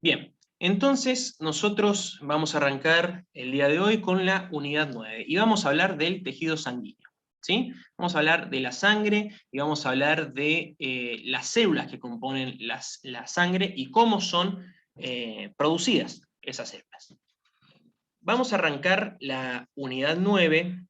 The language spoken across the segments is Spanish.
Bien, entonces nosotros vamos a arrancar el día de hoy con la unidad 9 y vamos a hablar del tejido sanguíneo, ¿sí? Vamos a hablar de la sangre y vamos a hablar de las células que componen la sangre y cómo son producidas esas células. Vamos a arrancar la unidad 9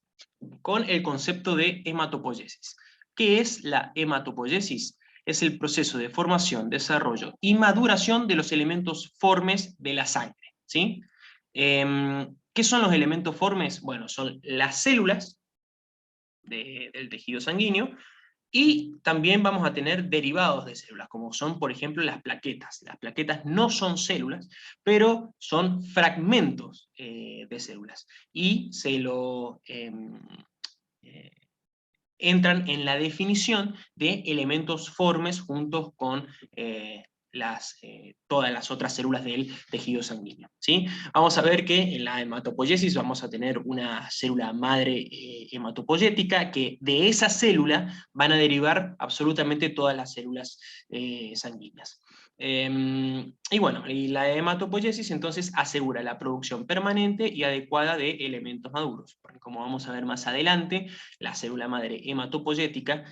con el concepto de hematopoiesis. ¿Qué es la hematopoiesis? Es el proceso de formación, desarrollo y maduración de los elementos formes de la sangre, ¿sí? ¿Qué son los elementos formes? Bueno, son las células del tejido sanguíneo, y también vamos a tener derivados de células, como son, por ejemplo, las plaquetas. Las plaquetas no son células, pero son fragmentos de células. Y entran en la definición de elementos formes juntos con todas las otras células del tejido sanguíneo, ¿sí? Vamos a ver que en la hematopoiesis vamos a tener una célula madre hematopoyética, que de esa célula van a derivar absolutamente todas las células sanguíneas. Y bueno, y la hematopoiesis entonces asegura la producción permanente y adecuada de elementos maduros, porque como vamos a ver más adelante, la célula madre hematopoyética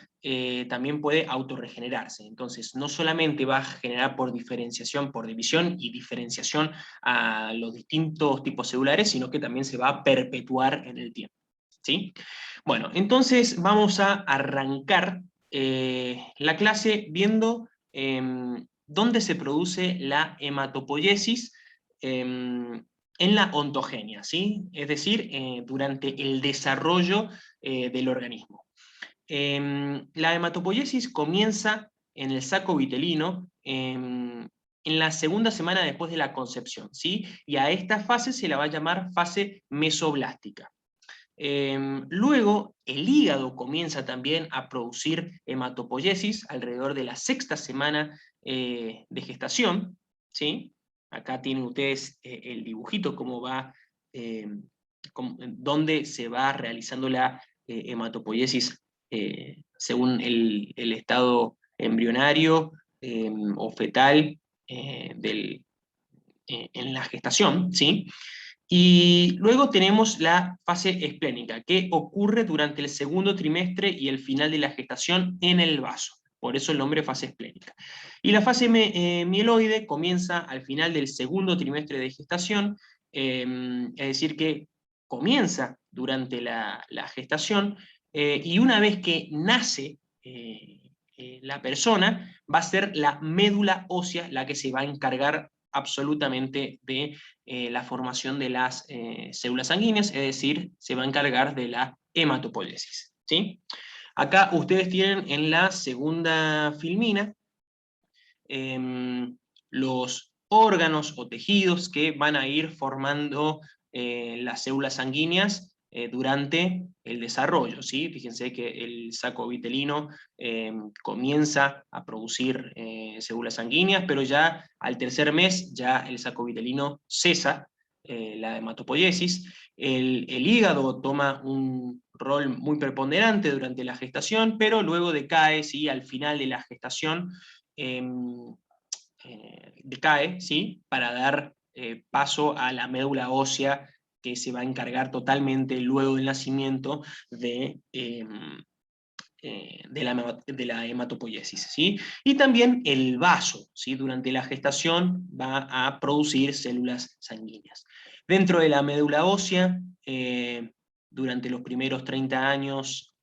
también puede autorregenerarse. Entonces, no solamente va a generar por diferenciación, por división y diferenciación a los distintos tipos celulares, sino que también se va a perpetuar en el tiempo, ¿sí? Bueno, entonces vamos a arrancar la clase viendo dónde se produce la hematopoiesis en la ontogenia, ¿sí? Es decir, durante el desarrollo del organismo. La hematopoiesis comienza en el saco vitelino en la segunda semana después de la concepción, ¿sí? Y a esta fase se la va a llamar fase mesoblástica. Luego, el hígado comienza también a producir hematopoiesis alrededor de la sexta semana de gestación, ¿sí? Acá tienen ustedes el dibujito, cómo va, dónde se va realizando la hematopoiesis según el estado embrionario o fetal en la gestación, ¿sí? Y luego tenemos la fase esplénica, que ocurre durante el segundo trimestre y el final de la gestación en el vaso. Por eso el nombre fase esplénica. Y la fase mieloide comienza al final del segundo trimestre de gestación, es decir, que comienza durante la gestación, y una vez que nace la persona, va a ser la médula ósea la que se va a encargar absolutamente de la formación de las células sanguíneas, es decir, se va a encargar de la hematopoiesis, ¿sí? Acá ustedes tienen en la segunda filmina los órganos o tejidos que van a ir formando las células sanguíneas durante el desarrollo, ¿sí? Fíjense que el saco vitelino comienza a producir células sanguíneas, pero ya al tercer mes ya el saco vitelino cesa la hematopoiesis. El hígado toma un rol muy preponderante durante la gestación, pero luego decae, ¿sí? Al final de la gestación decae, ¿sí? Para dar paso a la médula ósea, que se va a encargar totalmente luego del nacimiento de la hematopoiesis, ¿sí? Y también el vaso, ¿sí? Durante la gestación va a producir células sanguíneas. Dentro de la médula ósea, durante los primeros 30 años,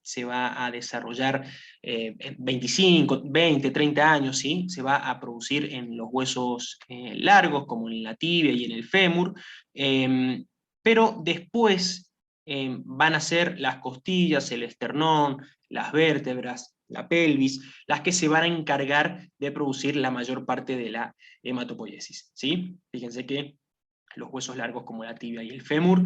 se va a desarrollar 25, 20, 30 años, ¿sí? Se va a producir en los huesos largos, como en la tibia y en el fémur, pero después van a ser las costillas, el esternón, las vértebras, la pelvis, las que se van a encargar de producir la mayor parte de la hematopoiesis, ¿sí? Fíjense que los huesos largos como la tibia y el fémur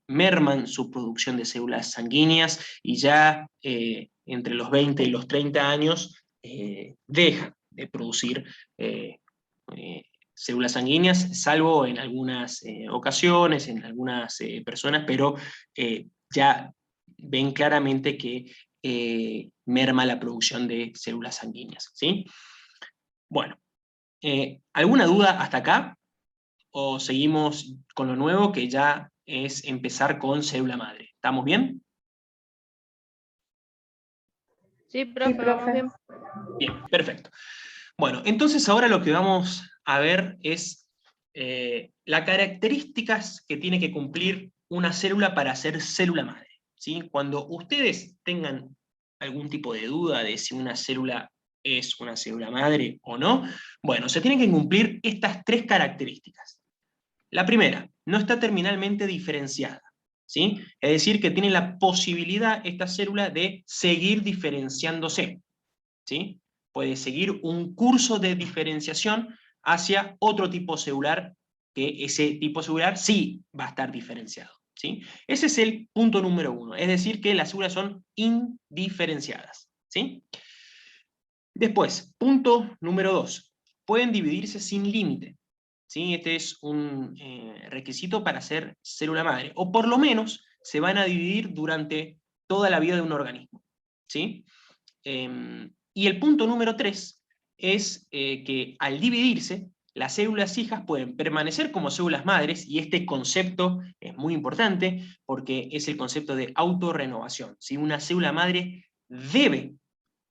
merman su producción de células sanguíneas y ya entre los 20 y los 30 años dejan de producir células sanguíneas, salvo en algunas ocasiones, en algunas personas, pero ya ven claramente que merma la producción de células sanguíneas, ¿sí? Bueno, ¿Alguna duda hasta acá? ¿O seguimos con lo nuevo, que ya es empezar con célula madre? ¿Estamos bien? Sí, profe, vamos bien. Bien, perfecto. Bueno, entonces ahora lo que vamos a ver es las características que tiene que cumplir una célula para ser célula madre, ¿sí? Cuando ustedes tengan algún tipo de duda de si una célula es una célula madre o no, bueno, se tienen que cumplir estas tres características. La primera, no está terminalmente diferenciada, ¿sí? Es decir, que tiene la posibilidad esta célula de seguir diferenciándose, ¿sí? Puede seguir un curso de diferenciación hacia otro tipo celular, que ese tipo celular sí va a estar diferenciado, ¿sí? Ese es el punto número uno, es decir, que las células son indiferenciadas, ¿sí? Después, punto número dos, pueden dividirse sin límite, ¿sí? Este es un requisito para ser célula madre, o por lo menos se van a dividir durante toda la vida de un organismo, ¿sí? Y el punto número 3 es que al dividirse, las células hijas pueden permanecer como células madres, y este concepto es muy importante porque es el concepto de autorrenovación. Si una célula madre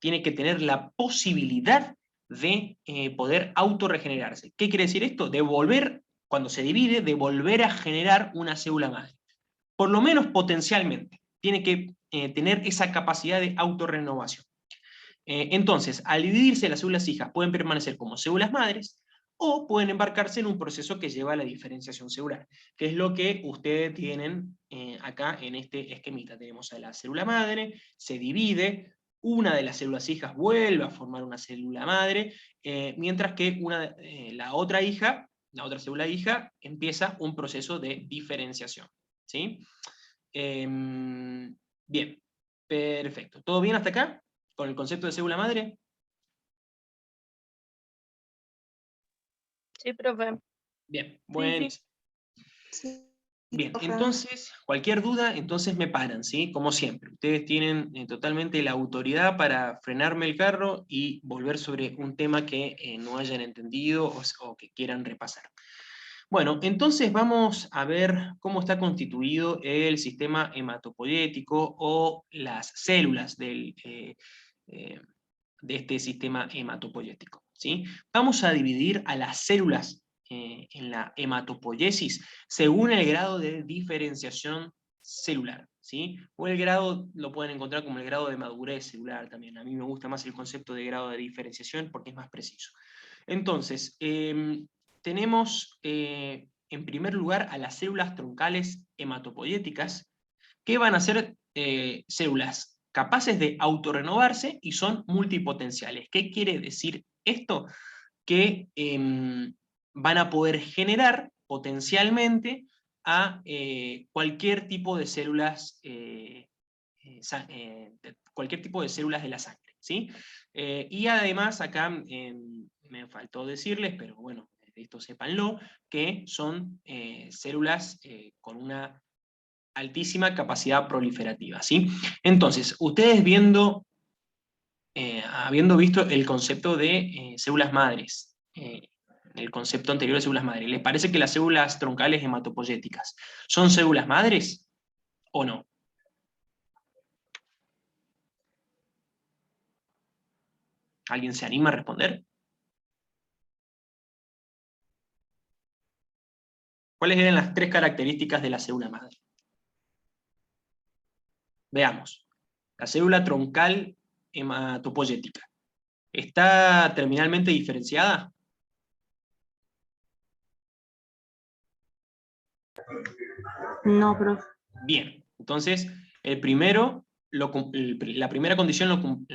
tiene que tener la posibilidad de poder autorregenerarse. ¿Qué quiere decir esto? De volver, cuando se divide, de volver a generar una célula madre. Por lo menos potencialmente, tiene que tener esa capacidad de autorrenovación. Entonces, al dividirse, las células hijas pueden permanecer como células madres o pueden embarcarse en un proceso que lleva a la diferenciación celular, que es lo que ustedes tienen acá en este esquemita. Tenemos a la célula madre, se divide, una de las células hijas vuelve a formar una célula madre, mientras que la otra célula hija, empieza un proceso de diferenciación, ¿sí? Bien, perfecto. ¿Todo bien hasta acá? ¿Con el concepto de célula madre? Sí, profe. Bien, Sí, sí. buenísimo. Bien, entonces, cualquier duda, entonces me paran, ¿sí? Como siempre, ustedes tienen totalmente la autoridad para frenarme el carro y volver sobre un tema que no hayan entendido o que quieran repasar. Bueno, entonces vamos a ver cómo está constituido el sistema hematopoyético o las células de este sistema hematopoyético, ¿sí? Vamos a dividir a las células en la hematopoiesis según el grado de diferenciación celular, ¿sí? O el grado, lo pueden encontrar como el grado de madurez celular también. A mí me gusta más el concepto de grado de diferenciación porque es más preciso. Entonces, tenemos en primer lugar a las células troncales hematopoyéticas, que van a ser células capaces de autorrenovarse y son multipotenciales. ¿Qué quiere decir esto? Que van a poder generar potencialmente a cualquier tipo de células, cualquier tipo de células de la sangre, ¿sí? Y además acá me faltó decirles, pero bueno, esto sépanlo, que son células con una altísima capacidad proliferativa, ¿sí? Entonces, ustedes habiendo visto el concepto de células madres, el concepto anterior de células madres, ¿les parece que las células troncales hematopoyéticas son células madres o no? ¿Alguien se anima a responder? ¿Cuáles eran las tres características de la célula madre? Veamos. La célula troncal hematopoyética, ¿está terminalmente diferenciada? No, profe. Bien, entonces el primero, la primera condición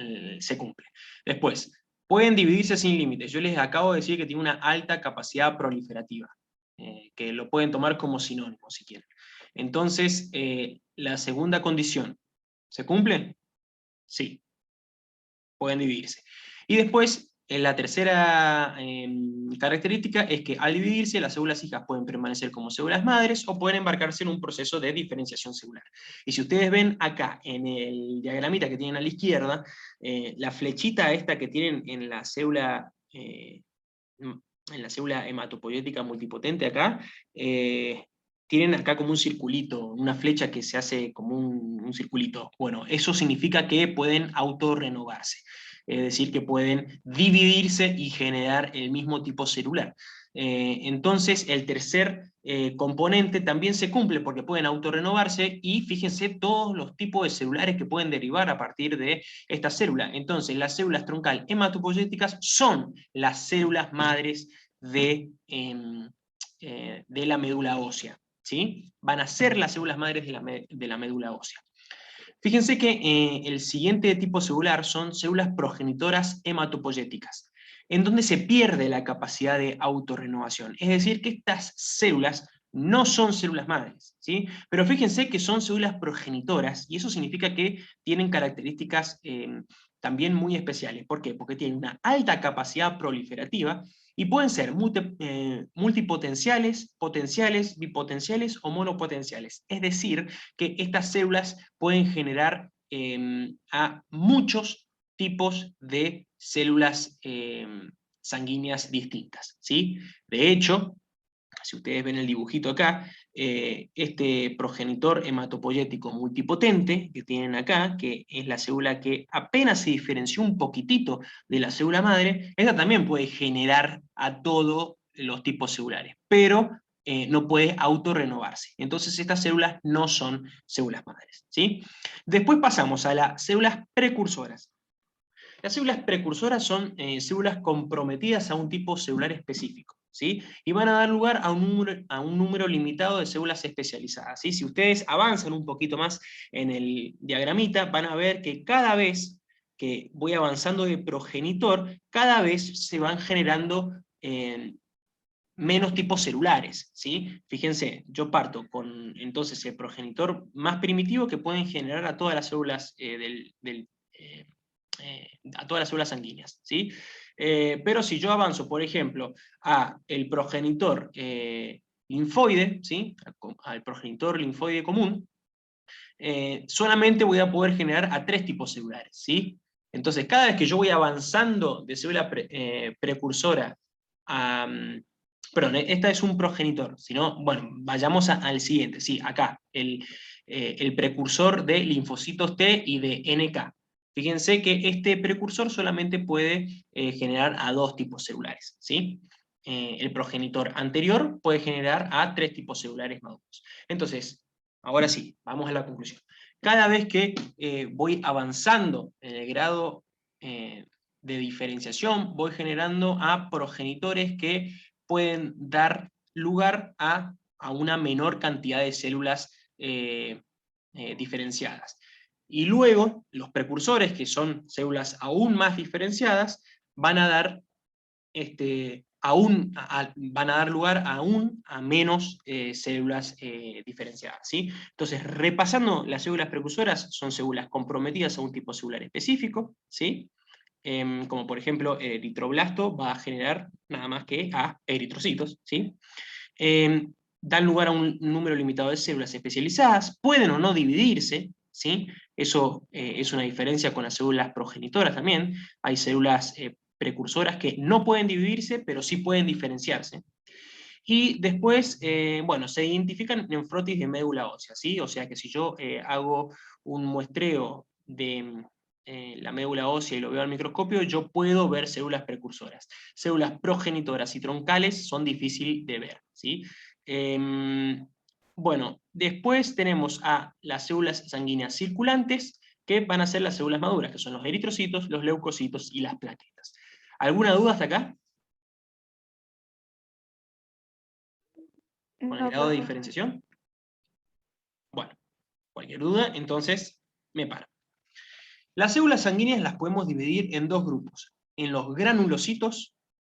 se cumple. Después, pueden dividirse sin límites. Yo les acabo de decir que tiene una alta capacidad proliferativa, que lo pueden tomar como sinónimo si quieren. Entonces, la segunda condición, ¿se cumple? Sí, pueden dividirse. Y después, la tercera característica es que al dividirse, las células hijas pueden permanecer como células madres o pueden embarcarse en un proceso de diferenciación celular. Y si ustedes ven acá en el diagramita que tienen a la izquierda, la flechita esta que tienen en la célula en la célula hematopoyética multipotente acá, tienen acá como un circulito, una flecha que se hace como un circulito. Bueno, eso significa que pueden autorrenovarse, es decir, que pueden dividirse y generar el mismo tipo celular. Entonces, el tercer componente también se cumple porque pueden autorrenovarse, y fíjense todos los tipos de celulares que pueden derivar a partir de esta célula. Entonces, las células troncal hematopoyéticas son las células madres de la médula ósea, ¿sí? Van a ser las células madres de la médula ósea. Fíjense que el siguiente tipo celular son células progenitoras hematopoyéticas, en donde se pierde la capacidad de autorrenovación. Es decir, que estas células no son células madres, ¿sí? Pero fíjense que son células progenitoras, y eso significa que tienen características también muy especiales. ¿Por qué? Porque tienen una alta capacidad proliferativa, y pueden ser multipotenciales, potenciales, bipotenciales o monopotenciales. Es decir, que estas células pueden generar a muchos tipos de células sanguíneas distintas, ¿sí? De hecho, si ustedes ven el dibujito acá, este progenitor hematopoyético multipotente que tienen acá, que es la célula que apenas se diferenció un poquitito de la célula madre, esta también puede generar a todos los tipos celulares, pero no puede autorrenovarse. Entonces estas células no son células madres, ¿sí? Después pasamos a las células precursoras. Las células precursoras son células comprometidas a un tipo celular específico, ¿sí? Y van a dar lugar a un número limitado de células especializadas, ¿sí? Si ustedes avanzan un poquito más en el diagramita, van a ver que cada vez que voy avanzando de progenitor, cada vez se van generando menos tipos celulares, ¿sí? Fíjense, yo parto con entonces el progenitor más primitivo que pueden generar a todas las células a todas las células sanguíneas, ¿sí? Pero si yo avanzo, por ejemplo, a el progenitor linfoide, ¿sí? Al progenitor linfoide común, solamente voy a poder generar a 3 tipos celulares, ¿sí? Entonces, cada vez que yo voy avanzando de célula precursora a... perdón, esta es un progenitor, sino, bueno, vayamos al siguiente, sí, acá, el precursor de linfocitos T y de NK. Fíjense que este precursor solamente puede generar a 2 tipos celulares, ¿sí? El progenitor anterior puede generar a 3 tipos celulares maduros. Entonces, ahora sí, vamos a la conclusión. Cada vez que voy avanzando en el grado de diferenciación, voy generando a progenitores que pueden dar lugar a una menor cantidad de células diferenciadas. Y luego, los precursores, que son células aún más diferenciadas, van a dar van a dar lugar aún a menos células diferenciadas, ¿sí? Entonces, repasando, las células precursoras son células comprometidas a un tipo celular específico, ¿sí? Como por ejemplo el eritroblasto va a generar nada más que a eritrocitos, ¿sí? Dan lugar a un número limitado de células especializadas, pueden o no dividirse, ¿sí? Eso es una diferencia con las células progenitoras también. Hay células precursoras que no pueden dividirse, pero sí pueden diferenciarse. Y después, bueno, se identifican nefrotis de médula ósea, ¿sí? O sea que si yo hago un muestreo de la médula ósea y lo veo al microscopio, yo puedo ver células precursoras. Células progenitoras y troncales son difíciles de ver, ¿sí? Bueno, después tenemos a las células sanguíneas circulantes, que van a ser las células maduras, que son los eritrocitos, los leucocitos y las plaquetas. ¿Alguna duda hasta acá? ¿Con el No, grado de profe. diferenciación? Bueno, cualquier duda, entonces me paro. Las células sanguíneas las podemos dividir en 2 grupos, en los granulocitos,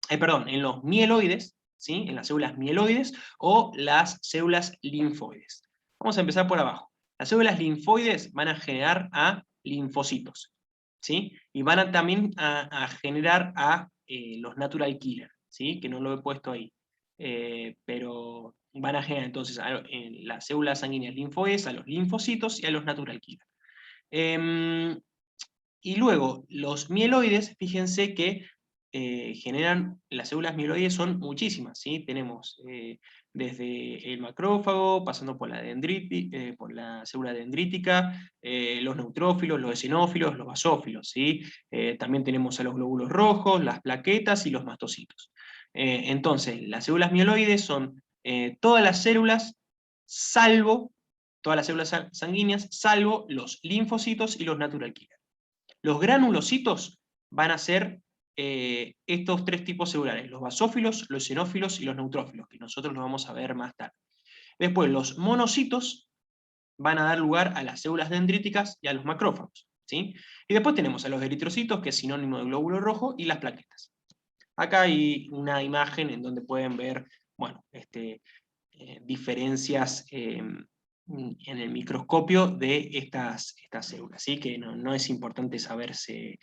en los mieloides, ¿sí? En las células mieloides, o las células linfoides. Vamos a empezar por abajo. Las células linfoides van a generar a linfocitos, ¿sí? Y van a también a generar a los natural killer, ¿sí? Que no lo he puesto ahí. Pero van a generar entonces en las células sanguíneas linfoides a los linfocitos y a los natural killer. Y luego, los mieloides, fíjense que generan, las células mieloides son muchísimas, ¿sí? Tenemos desde el macrófago, pasando por por la célula dendrítica, los neutrófilos, los eosinófilos, los basófilos, ¿sí? También tenemos a los glóbulos rojos, las plaquetas y los mastocitos. Entonces, las células mieloides son todas las células, salvo, todas las células sanguíneas, salvo los linfocitos y los natural killer. Los granulocitos van a ser estos tres tipos celulares, los basófilos, los eosinófilos y los neutrófilos, que nosotros los vamos a ver más tarde. Después, los monocitos van a dar lugar a las células dendríticas y a los macrófagos, ¿sí? Y después tenemos a los eritrocitos, que es sinónimo de glóbulo rojo, y las plaquetas. Acá hay una imagen en donde pueden ver, bueno, diferencias en el microscopio de estas células, ¿sí? Que no es importante saberse,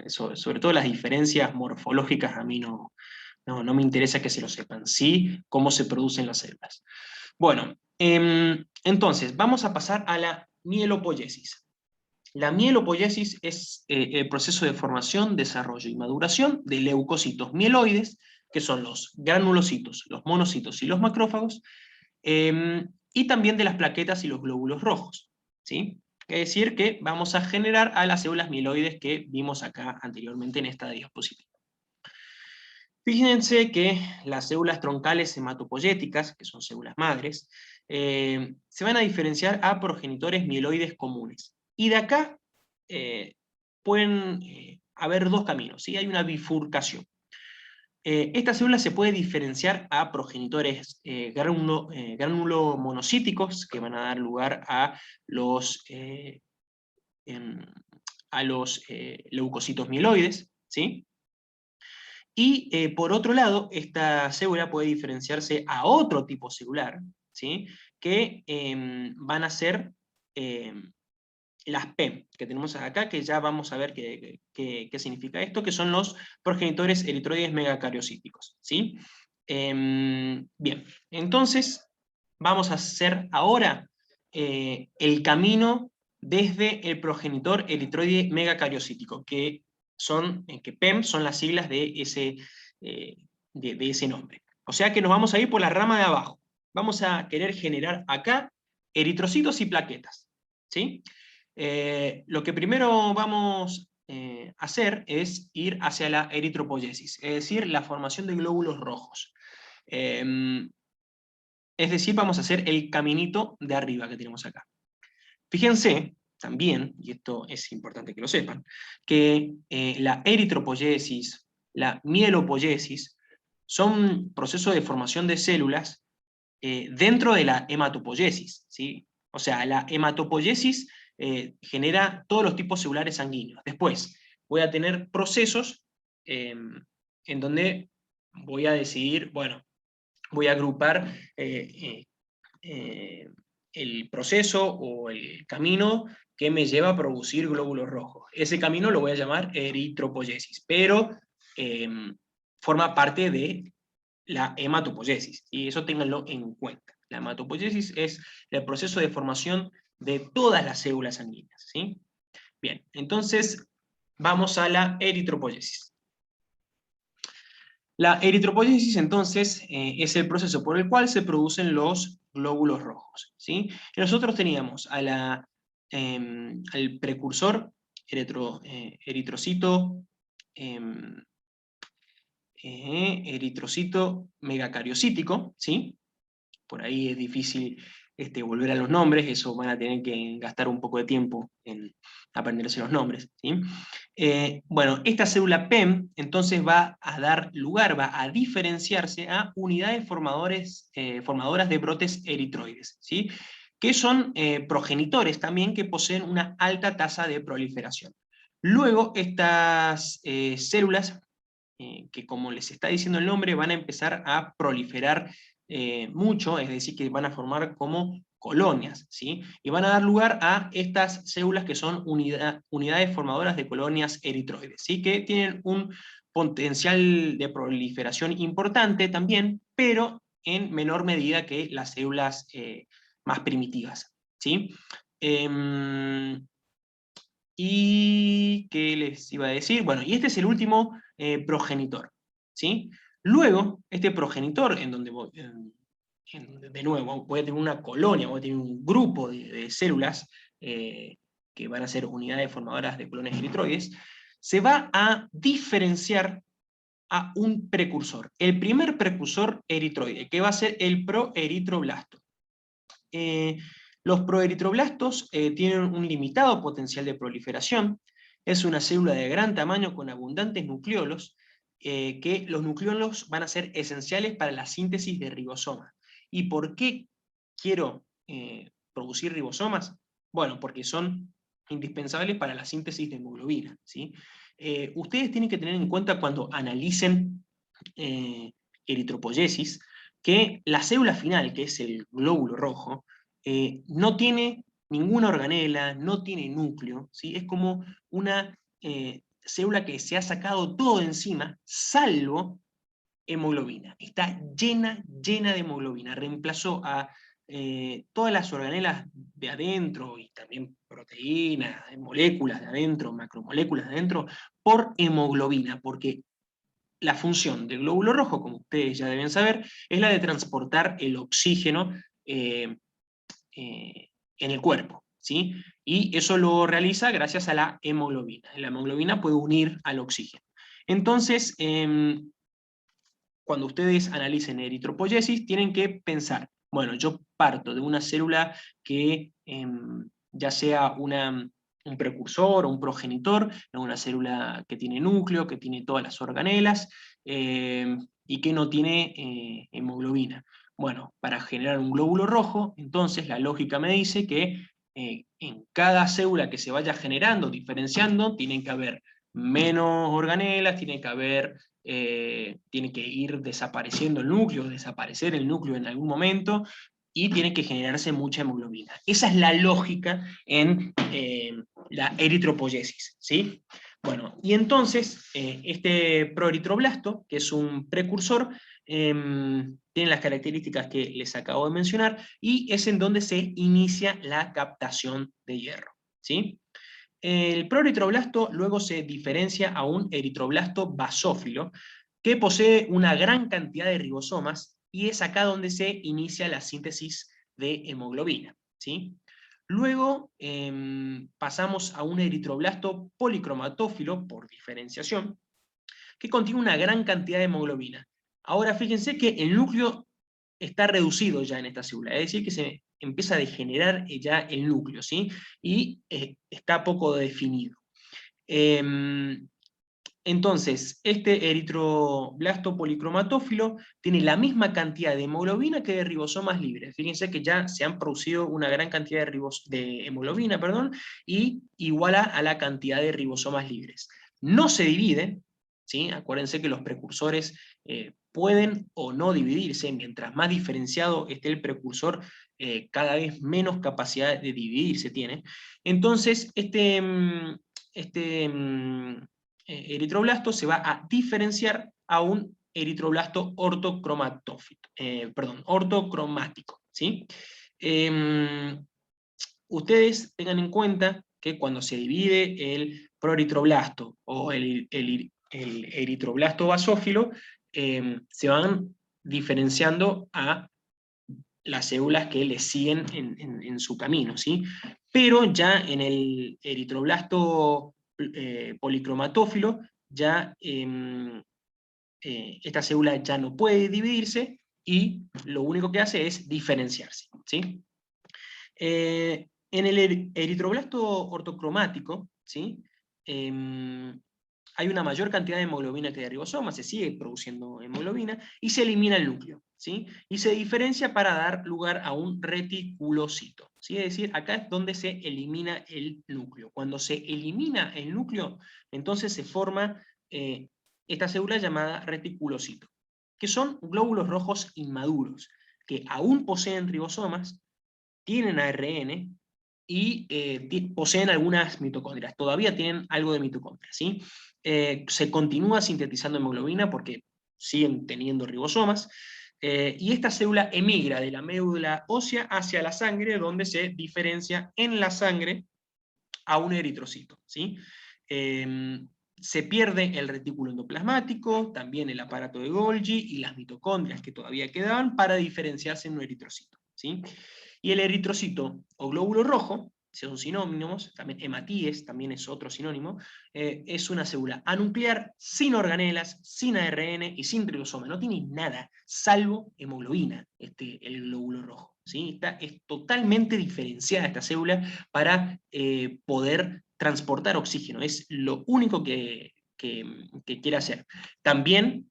sobre todo las diferencias morfológicas, a mí no me interesa que se lo sepan, sí cómo se producen las células. Bueno, entonces vamos a pasar a la mielopoiesis. La mielopoiesis es el proceso de formación, desarrollo y maduración de leucocitos mieloides, que son los granulocitos, los monocitos y los macrófagos, y también de las plaquetas y los glóbulos rojos, ¿sí? Es decir, que vamos a generar a las células mieloides que vimos acá anteriormente en esta diapositiva. Fíjense que las células troncales hematopoyéticas, que son células madres, se van a diferenciar a progenitores mieloides comunes. Y de acá pueden haber dos caminos, ¿sí? Hay una bifurcación. Esta célula se puede diferenciar a progenitores granulomonocíticos, que van a dar lugar a los leucocitos mieloides, ¿sí? Y por otro lado, esta célula puede diferenciarse a otro tipo celular, ¿sí? Que van a ser las PEM, que tenemos acá, que ya vamos a ver qué significa esto, que son los progenitores eritroides megacariocíticos, ¿sí? Bien, entonces vamos a hacer ahora el camino desde el progenitor eritroide megacariocítico, que PEM son las siglas de ese nombre. O sea que nos vamos a ir por la rama de abajo. Vamos a querer generar acá eritrocitos y plaquetas, ¿sí? Lo que primero vamos a hacer es ir hacia la eritropoiesis, es decir, la formación de glóbulos rojos. Es decir, vamos a hacer el caminito de arriba que tenemos acá. Fíjense también, y esto es importante que lo sepan, que la eritropoiesis, la mielopoiesis, son procesos de formación de células dentro de la hematopoiesis, ¿sí? O sea, la hematopoiesis genera todos los tipos celulares sanguíneos. Después voy a tener procesos en donde voy a decidir, bueno, voy a agrupar el proceso o el camino que me lleva a producir glóbulos rojos. Ese camino lo voy a llamar eritropoiesis, pero forma parte de la hematopoiesis, y eso ténganlo en cuenta. La hematopoiesis es el proceso de formación de todas las células sanguíneas, ¿sí? Bien, entonces vamos a la eritropoiesis. La eritropoiesis, entonces, es el proceso por el cual se producen los glóbulos rojos, ¿sí? Y nosotros teníamos al precursor eritrocito, eritrocito megacariocítico, ¿sí? Por ahí es difícil volver a los nombres, eso van a tener que gastar un poco de tiempo en aprenderse los nombres, ¿sí? Bueno, esta célula PEM entonces va a dar lugar, va a diferenciarse a unidades formadoras de brotes eritroides, ¿sí? Que son progenitores también que poseen una alta tasa de proliferación. Luego estas células, que como les está diciendo el nombre, van a empezar a proliferar mucho, es decir, que van a formar como colonias, ¿sí? Y van a dar lugar a estas células que son unidades formadoras de colonias eritroides, ¿sí? Que tienen un potencial de proliferación importante también, pero en menor medida que las células más primitivas, ¿sí? ¿Y qué les iba a decir? Bueno, y este es el último progenitor, ¿sí? Luego, este progenitor, en donde de nuevo, voy a tener una colonia, voy a tener un grupo de células que van a ser unidades formadoras de colones eritroides, se va a diferenciar a un precursor. El primer precursor eritroide, que va a ser el proeritroblasto. Los proeritroblastos tienen un limitado potencial de proliferación. Es una célula de gran tamaño con abundantes nucleolos, que los nucleolos van a ser esenciales para la síntesis de ribosomas. ¿Y por qué quiero producir ribosomas? Bueno, porque son indispensables para la síntesis de hemoglobina, ¿sí? Ustedes tienen que tener en cuenta cuando analicen eritropoyesis, que la célula final, que es el glóbulo rojo, no tiene ninguna organela, no tiene núcleo, ¿sí? Es como una célula que se ha sacado todo de encima, salvo hemoglobina. Está llena de hemoglobina. Reemplazó a todas las organelas de adentro, y también proteínas, moléculas de adentro, macromoléculas de adentro, por hemoglobina, porque la función del glóbulo rojo, como ustedes ya deben saber, es la de transportar el oxígeno en el cuerpo, ¿sí? Y eso lo realiza gracias a la hemoglobina. La hemoglobina puede unir al oxígeno. Entonces, cuando ustedes analicen eritropoyesis, tienen que pensar, bueno, yo parto de una célula que ya sea un precursor o un progenitor, ¿no? Una célula que tiene núcleo, que tiene todas las organelas, y que no tiene hemoglobina. Bueno, para generar un glóbulo rojo, entonces la lógica me dice que en cada célula que se vaya generando, diferenciando, tienen que haber menos organelas, tiene que ir desapareciendo el núcleo, desaparecer el núcleo en algún momento, y tiene que generarse mucha hemoglobina. Esa es la lógica en la eritropoyesis, ¿sí? Bueno, y entonces este proeritroblasto, que es un precursor, tiene las características que les acabo de mencionar, y es en donde se inicia la captación de hierro, ¿sí? El proeritroblasto luego se diferencia a un eritroblasto basófilo, que posee una gran cantidad de ribosomas, y es acá donde se inicia la síntesis de hemoglobina, ¿sí? Luego pasamos a un eritroblasto policromatófilo, por diferenciación, que contiene una gran cantidad de hemoglobina. Ahora fíjense que el núcleo está reducido ya en esta célula, es decir, que se empieza a degenerar ya el núcleo, ¿sí? Y está poco definido. Entonces, este eritroblasto policromatófilo tiene la misma cantidad de hemoglobina que de ribosomas libres. Fíjense que ya se han producido una gran cantidad de hemoglobina, y iguala a la cantidad de ribosomas libres. No se divide, ¿sí? Acuérdense que los precursores pueden o no dividirse. Mientras más diferenciado esté el precursor, cada vez menos capacidad de dividirse tiene. Entonces, eritroblasto se va a diferenciar a un eritroblasto ortocromático, ¿sí? Ustedes tengan en cuenta que cuando se divide el proeritroblasto o el eritroblasto basófilo, se van diferenciando a las células que le siguen en su camino, ¿sí? Pero ya en el eritroblasto policromatófilo, ya esta célula ya no puede dividirse, y lo único que hace es diferenciarse, ¿sí? En el eritroblasto ortocromático, ¿sí? Hay una mayor cantidad de hemoglobina que de ribosoma, se sigue produciendo hemoglobina, y se elimina el núcleo, ¿sí? Y se diferencia para dar lugar a un reticulocito, ¿sí? Es decir, acá es donde se elimina el núcleo. Cuando se elimina el núcleo, entonces se forma esta célula llamada reticulocito, que son glóbulos rojos inmaduros, que aún poseen ribosomas, tienen ARN, y poseen algunas mitocondrias, todavía tienen algo de mitocondrias, ¿sí? Se continúa sintetizando hemoglobina porque siguen teniendo ribosomas, y esta célula emigra de la médula ósea hacia la sangre, donde se diferencia en la sangre a un eritrocito, ¿sí? Se pierde el retículo endoplasmático, también el aparato de Golgi y las mitocondrias que todavía quedaban para diferenciarse en un eritrocito, ¿sí? Y el eritrocito o glóbulo rojo, son sinónimos, también hematíes, también es otro sinónimo, es una célula anuclear, sin organelas, sin ARN y sin ribosoma, no tiene nada, salvo hemoglobina, el glóbulo rojo, ¿sí? Es totalmente diferenciada esta célula para poder transportar oxígeno, es lo único que quiere hacer. También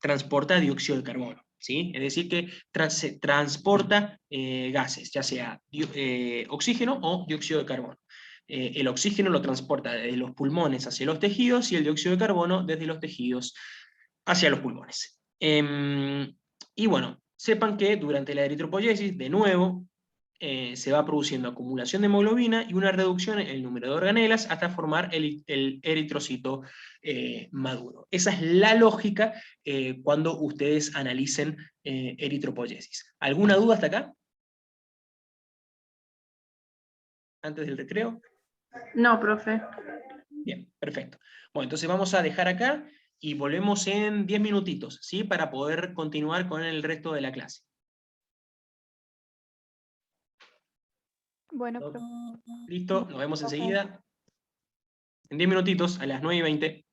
transporta dióxido de carbono, ¿sí? Es decir, que se transporta gases, ya sea oxígeno o dióxido de carbono. El oxígeno lo transporta desde los pulmones hacia los tejidos y el dióxido de carbono desde los tejidos hacia los pulmones. Y bueno, sepan que durante la eritropoyesis, de nuevo, se va produciendo acumulación de hemoglobina y una reducción en el número de organelas hasta formar el eritrocito maduro. Esa es la lógica cuando ustedes analicen eritropoyesis. ¿Alguna duda hasta acá? Antes del recreo. No, profe. Bien, perfecto. Bueno, entonces vamos a dejar acá y volvemos en 10 minutitos, ¿sí? Para poder continuar con el resto de la clase. Bueno, profe. Listo, nos vemos enseguida. En 10 minutitos, a las 9:20.